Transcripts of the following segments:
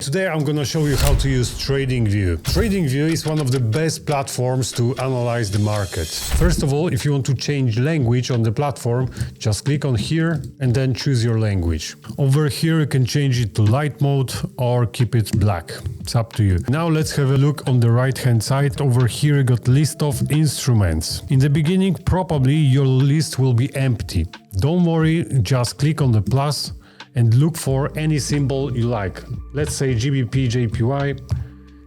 Today I'm gonna show you how to use TradingView. TradingView is one of the best platforms to analyze the market. First of all, if you want to change language on the platform, just click on here and then choose your language. Over here you can change it to light mode or keep it black. It's up to you. Now let's have a look on the right hand side. Over here you got list of instruments. In the beginning probably your list will be empty. Don't worry, just click on the plus and look for any symbol you like. Let's say GBP, JPY.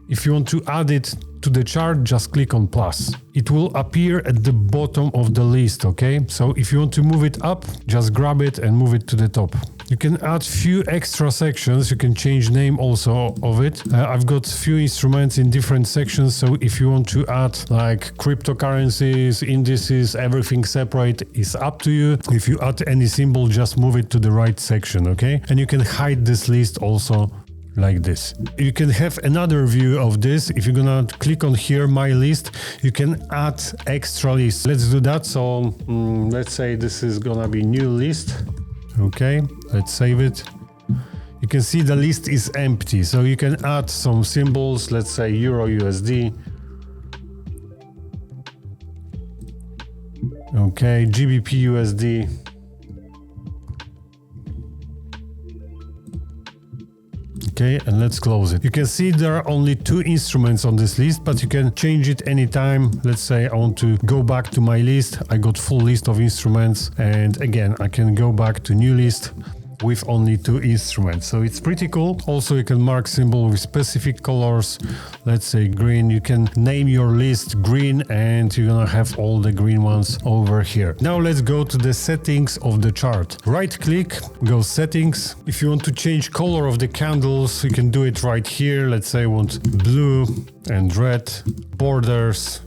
If you want to add it to the chart, just click on plus. It will appear at the bottom of the list, okay? So if you want to move it up, just grab it and move it to the top. You can add few extra sections. You can change name also of it. I've got few instruments in different sections. So if you want to add like cryptocurrencies, indices, everything separate is up to you. If you add any symbol, just move it to the right section, okay? And you can hide this list also like this. You can have another view of this. If you're gonna click on here, my list, you can add extra lists. Let's do that. So let's say this is gonna be new list. Okay, let's save it. You can see the list is empty, so you can add some symbols. Let's say Euro USD. Okay, GBP USD. Okay, and let's close it. You can see there are only two instruments on this list, but you can change it anytime. Let's say I want to go back to my list. I got full list of instruments, and again, I can go back to new list with only two instruments. So it's pretty cool. Also, you can mark symbol with specific colors. Let's say green. You can name your list green and you're gonna have all the green ones over here. Now let's go to the settings of the chart. Right click, go settings. If you want to change color of the candles, you can do it right here. Let's say I want blue and red, borders,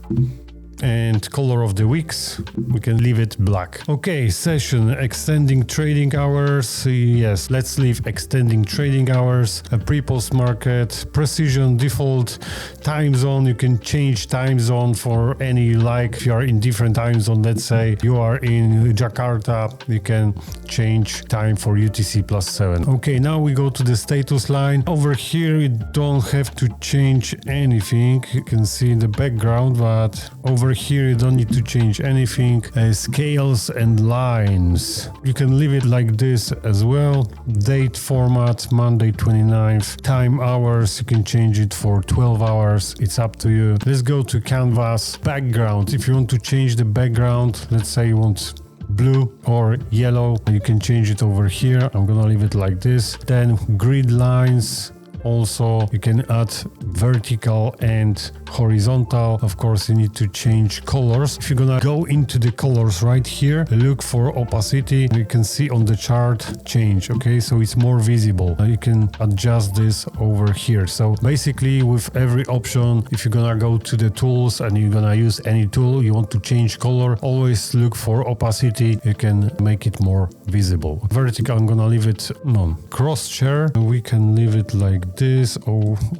and color of the wicks, we can leave it black. Okay, session, extending trading hours. Yes, let's leave extending trading hours. A pre-post market, precision, default, time zone. You can change time zone for any you like. If you are in different time zone, let's say you are in Jakarta, you can change time for UTC +7. Okay, now we go to the status line. Over here, you don't have to change anything. You can see the background, but over here you don't need to change anything. Scales and lines, you can leave it like this as well. Date format, Monday 29th. Time hours, you can change it for 12 hours. It's up to you. Let's go to canvas. Background, if you want to change the background, let's say you want blue or yellow, you can change it over here. I'm gonna leave it like this. Then grid lines. Also, you can add vertical and horizontal. Of course, you need to change colors. If you're gonna go into the colors right here, look for opacity. You can see on the chart change, okay? So it's more visible. You can adjust this over here. So basically with every option, if you're gonna go to the tools and you're gonna use any tool, you want to change color, always look for opacity. You can make it more visible. Vertical, I'm gonna leave it none. Cross chair, we can leave it like this.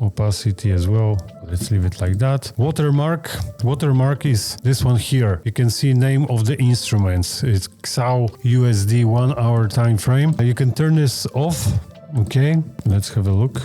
Opacity as well, let's leave it like that. Watermark is this one here. You can see name of the instruments. It's XAU USD 1 hour time frame. You can turn this off. Okay, let's have a look.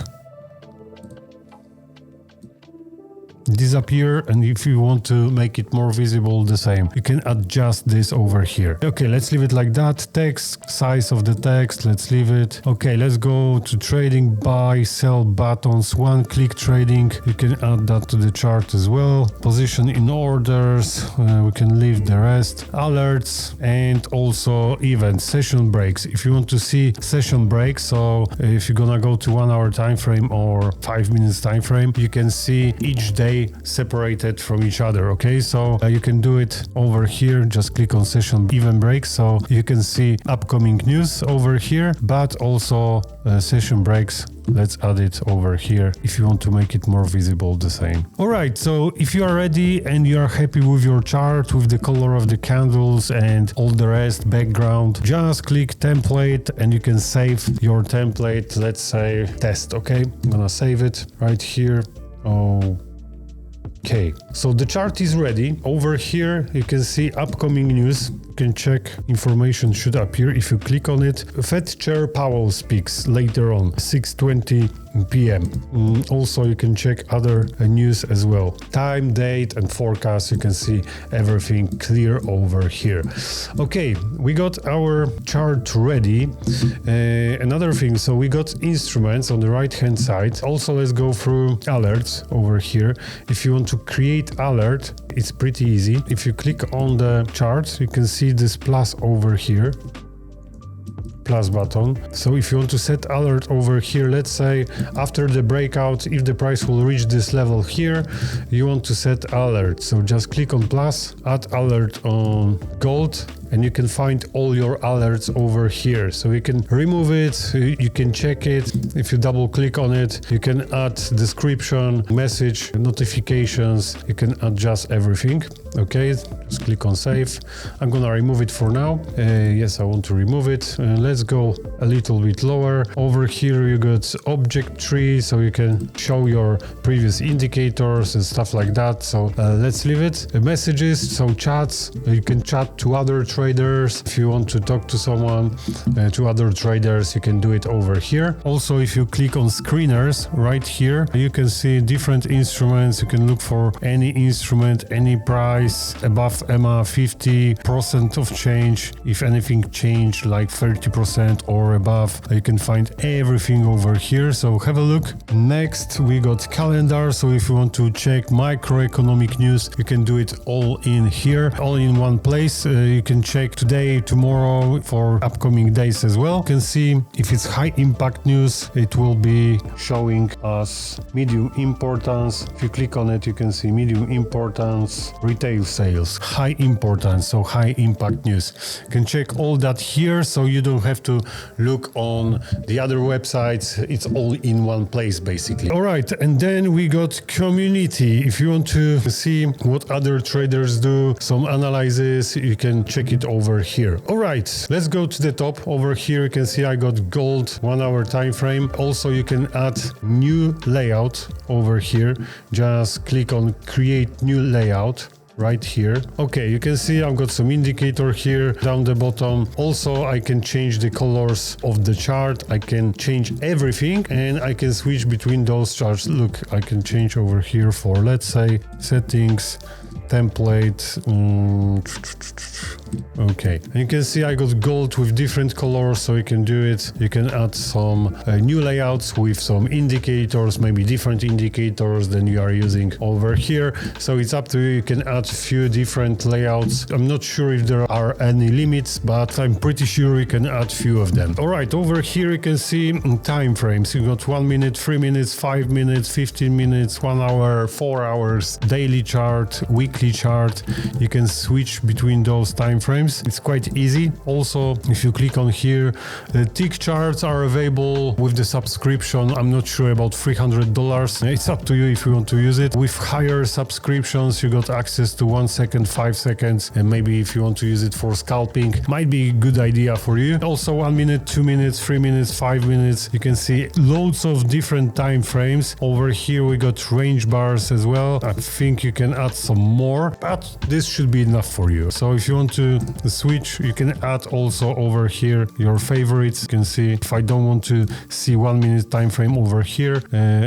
Disappear, and if you want to make it more visible, the same. You can adjust this over here. Okay, let's leave it like that. Text, size of the text, let's leave it. Okay, let's go to trading, buy, sell buttons, one click trading. You can add that to the chart as well. Position in orders, we can leave the rest. Alerts, and also events, session breaks. If you want to see session breaks, so if you're gonna go to 1 hour time frame or 5 minutes time frame, you can see each day separated from each other. Okay, so you can do it over here. Just click on session event breaks, so you can see upcoming news over here, but also session breaks. Let's add it over here if you want to make it more visible, the same. All right, so if you are ready and you are happy with your chart, with the color of the candles and all the rest, background, just click template and you can save your template. Let's say test. Okay, I'm gonna save it right here. Okay, so the chart is ready. Over here you can see upcoming news. You can check, information should appear if you click on it. Fed Chair Powell speaks later on, 6:20 p.m. Also, you can check other news as well. Time, date, and forecast. You can see everything clear over here. Okay, we got our chart ready. Another thing, so we got instruments on the right hand side. Also, let's go through alerts over here. If you want to create alert, it's pretty easy. If you click on the chart, you can see this plus over here. Plus button. So if you want to set alert over here, let's say after the breakout, if the price will reach this level here, you want to set alert. So just click on plus, add alert on gold, and you can find all your alerts over here. So you can remove it, you can check it. If you double click on it, you can add description, message, notifications, you can adjust everything. Okay, just click on save. I'm gonna remove it for now. Yes, I want to remove it. Let's go a little bit lower. Over here you got object tree, so you can show your previous indicators and stuff like that. So let's leave it. Messages, so chats, you can chat to other traders. If you want to talk to someone, to other traders, you can do it over here. Also, if you click on screeners right here, you can see different instruments. You can look for any instrument, any price above EMA 50% of change. If anything changed like 30% or above, you can find everything over here. So have a look. Next, we got calendar. So if you want to check macroeconomic news, you can do it all in here, all in one place. You can check today, tomorrow, for upcoming days as well. You can see if it's high impact news, it will be showing us medium importance. If you click on it, you can see medium importance, retail sales, high importance, so high impact news. You can check all that here, so you don't have to look on the other websites. It's all in one place basically. All right, and then we got community. If you want to see what other traders do, some analysis, you can check it over here. All right, let's go to the top. Over here you can see I got gold 1 hour time frame. Also, you can add new layout over here. Just click on create new layout right here. Okay, you can see I've got some indicator here down the bottom. Also, I can change the colors of the chart. I can change everything, and I can switch between those charts. Look, I can change over here for, let's say, settings, template. Okay, and you can see I got gold with different colors, so you can do it. You can add some new layouts with some indicators, maybe different indicators than you are using over here. So it's up to you. You can add few different layouts. I'm not sure if there are any limits, but I'm pretty sure you can add few of them. All right, over here you can see time frames. You got 1 minute, 3 minutes, 5 minutes, 15 minutes, 1 hour, 4 hours, daily chart, weekly chart. You can switch between those time frames. It's quite easy. Also, if you click on here, the tick charts are available with the subscription. I'm not sure about $300. It's up to you if you want to use it. With higher subscriptions, you got access to 1 second, 5 seconds, and maybe if you want to use it for scalping, might be a good idea for you. Also 1 minute, 2 minutes, 3 minutes, 5 minutes. You can see loads of different time frames. Over here we got range bars as well. I think you can add some more, but this should be enough for you. So if you want to switch, you can add also over here your favorites. You can see if I don't want to see 1 minute time frame over here,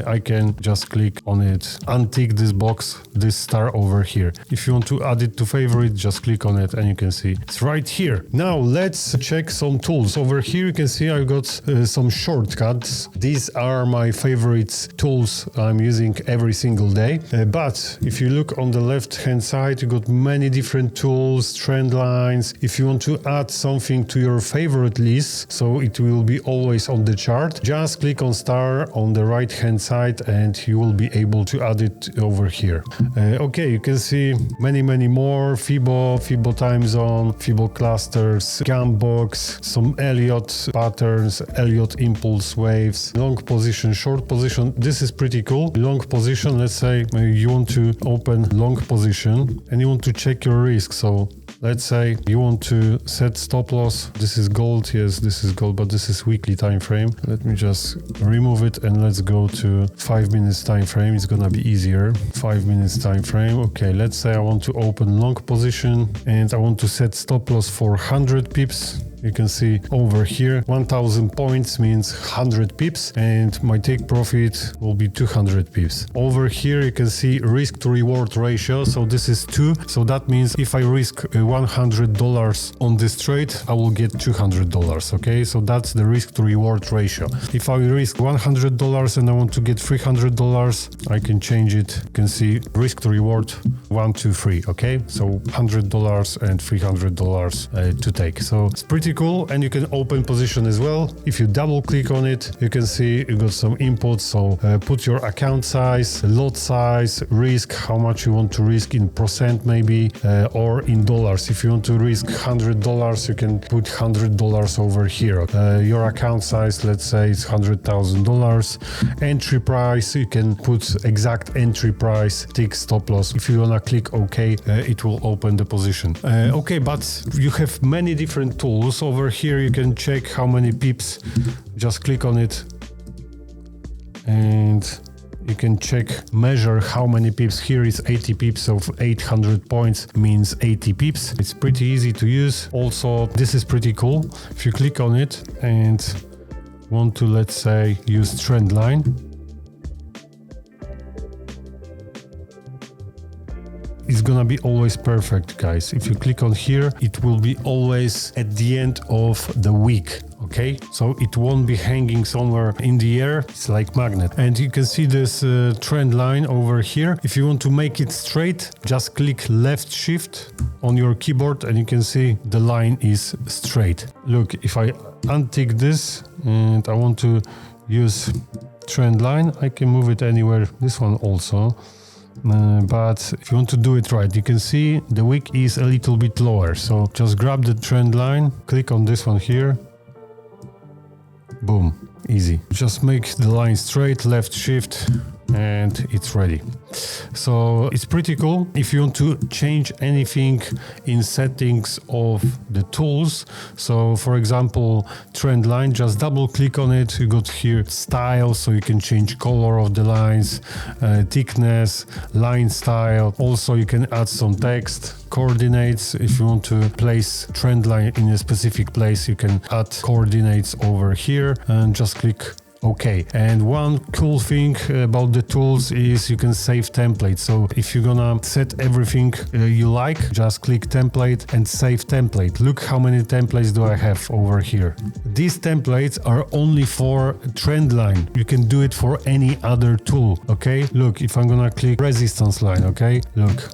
I can just click on it, untick this box, this star over here. If you want to add it to favorite, just click on it and you can see it's right here. Now let's check some tools. Over here you can see I got some shortcuts. These are my favorite tools I'm using every single day. But if you look on the left hand side, you got many different tools, trend lines. If you want to add something to your favorite list, so it will be always on the chart, just click on star on the right hand side and you will be able to add it over here. Okay, you can see many more. Fibo time zone, Fibo clusters, gap box, some Elliott patterns, Elliott impulse waves, long position, short position. This is pretty cool. Long position, let's say you want to open long position and you want to check your risk. So let's say you want to set stop loss. This is gold. Yes, this is gold, but this is weekly time frame. Let me just remove it and let's go to 5 minutes time frame. It's gonna be easier. 5 minutes time frame. Okay, let's say I want to open long position and I want to set stop loss for 100 pips. You can see over here 1000 points means 100 pips, and my take profit will be 200 pips. Over here you can see risk to reward ratio, so this is 2, so that means if I risk $100 on this trade, I will get $200. Okay, so that's the risk to reward ratio. If I risk $100 and I want to get $300, I can change it. You can see risk to reward 1, 2, 3. Okay, so $100 and $300 to take. So it's pretty cool, and you can open position as well. If you double click on it, you can see you got some inputs. So put your account size, lot size, risk, how much you want to risk in percent maybe, or in dollars. If you want to risk $100, you can put $100 over here. Your account size, let's say it's $100,000. Entry price, you can put exact entry price, tick stop loss. If you wanna click OK, it will open the position. Okay, but you have many different tools. Over here you can check how many pips. Just click on it and you can check, measure how many pips. Here is 80 pips of 800 points means 80 pips. It's pretty easy to use. Also, this is pretty cool. If you click on it and want to, let's say, use trend line, it's gonna be always perfect, guys. If you click on here, it will be always at the end of the week. Okay, so it won't be hanging somewhere in the air. It's like magnet. And you can see this trend line over here. If you want to make it straight, just click left shift on your keyboard and you can see the line is straight. Look, if I untick this and I want to use trend line, I can move it anywhere. This one also. But if you want to do it right, you can see the wick is a little bit lower. So just grab the trend line, click on this one here. Boom, easy. Just make the line straight, left shift, and it's ready. So it's pretty cool. If you want to change anything in settings of the tools, so for example trend line, just double click on it. You got here style, so you can change color of the lines, thickness, line style. Also you can add some text, coordinates. If you want to place trend line in a specific place, you can add coordinates over here and just click OK. And one cool thing about the tools is you can save templates. So if you're gonna set everything you like, just click template and save template. Look how many templates do I have over here. These templates are only for trend line. You can do it for any other tool. Okay, look, if I'm gonna click resistance line, okay, look,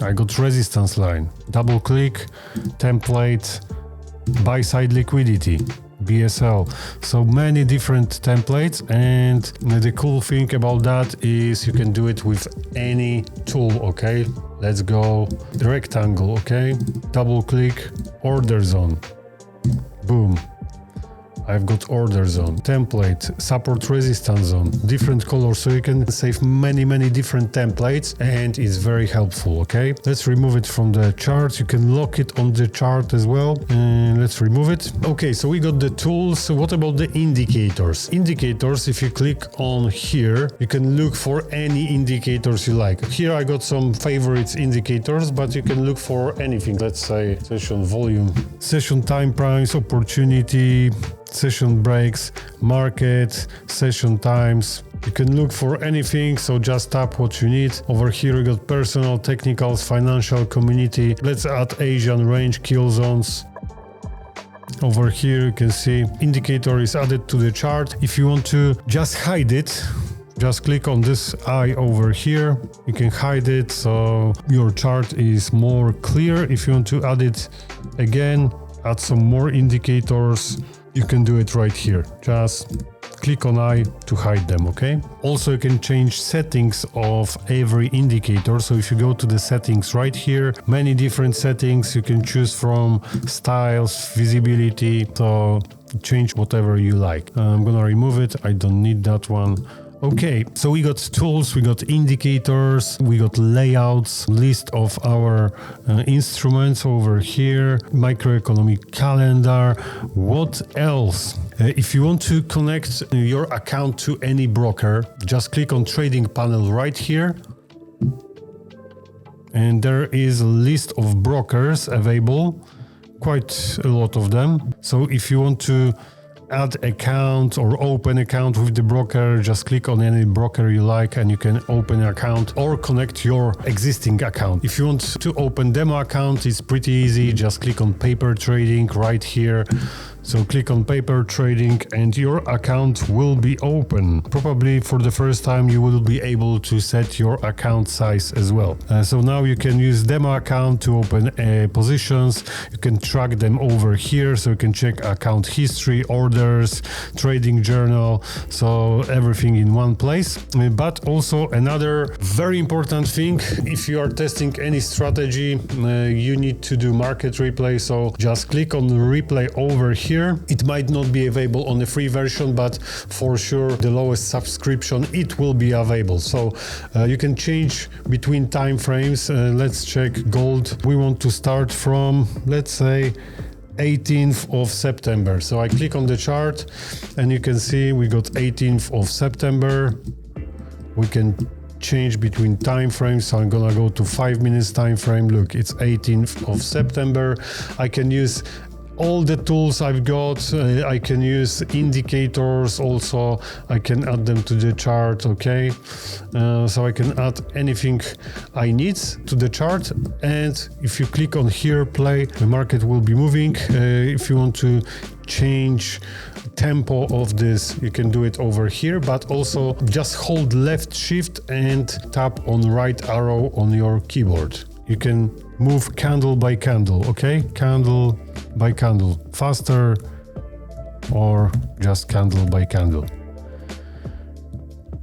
I got resistance line. Double click, template, buy side liquidity, BSL. So many different templates, and the cool thing about that is you can do it with any tool. Okay, let's go rectangle. Okay, double click, order zone, boom, I've got order zone, template, support resistance zone, different colors, so you can save many different templates, and it's very helpful. Okay, let's remove it from the chart. You can lock it on the chart as well, and let's remove it. Okay, so we got the tools. So what about the indicators? Indicators, if you click on here, you can look for any indicators you like. Here I got some favorites indicators, but you can look for anything. Let's say session volume, session time price, opportunity, session breaks, market, session times. You can look for anything, so just tap what you need. Over here we got personal, technicals, financial, community. Let's add Asian range, kill zones. Over here you can see indicator is added to the chart. If you want to just hide it, just click on this eye over here. You can hide it so your chart is more clear. If you want to add it again, add some more indicators, you can do it right here. Just click on eye to hide them, okay? Also, you can change settings of every indicator. So if you go to the settings right here, many different settings you can choose from, styles, visibility, so change whatever you like. I'm gonna remove it, I don't need that one. Okay, so we got tools, we got indicators, we got layouts, list of our instruments over here, microeconomic calendar. What else? If you want to connect your account to any broker, just click on trading panel right here. And there is a list of brokers available. quite a lot of them. So if you want to add account or open account with the broker, just click on any broker you like and you can open an account or connect your existing account. If you want to open demo account, it's pretty easy. Just click on paper trading right here. So click on paper trading and your account will be open. Probably for the first time you will be able to set your account size as well. So now you can use demo account to open positions. You can track them over here, so you can check account history, orders, trading journal, so everything in one place. But also another very important thing, if you are testing any strategy, you need to do market replay. So just click on the replay over here. It might not be available on the free version, but for sure the lowest subscription it will be available. So you can change between time frames. Let's check gold. We want to start from, let's say, 18th of September. So I click on the chart and you can see we got 18th of September. We can change between time frames. So I'm gonna go to 5 minutes time frame. Look, it's 18th of September. I can use all the tools I've got. I can use indicators also. I can add them to the chart, okay? So I can add anything I need to the chart. And if you click on here, play, the market will be moving. If you want to change tempo of this, you can do it over here, but also just hold left shift and tap on right arrow on your keyboard. You can move candle by candle, okay? Candle by candle, faster or just candle by candle.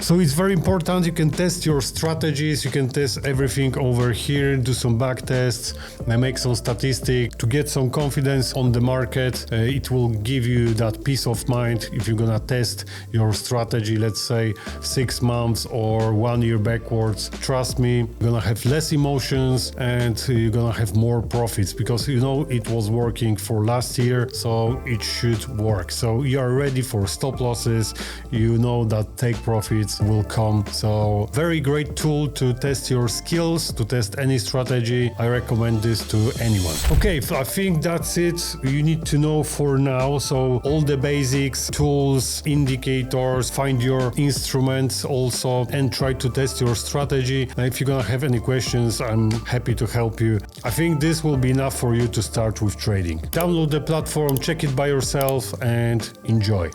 So it's very important. You can test your strategies. You can test everything over here, do some back tests, make some statistics to get some confidence on the market. It will give you that peace of mind if you're gonna test your strategy, let's say 6 months or 1 year backwards. Trust me, you're gonna have less emotions and you're gonna have more profits because you know it was working for last year, so it should work. So you are ready for stop losses. You know that take profits will come. So very great tool to test your skills, to test any strategy. I recommend this to anyone. Okay, I think that's it you need to know for now. So all the basics, tools, indicators, find your instruments also and try to test your strategy. If you're gonna have any questions, I'm happy to help you. I think this will be enough for you to start with trading. Download the platform, check it by yourself and enjoy.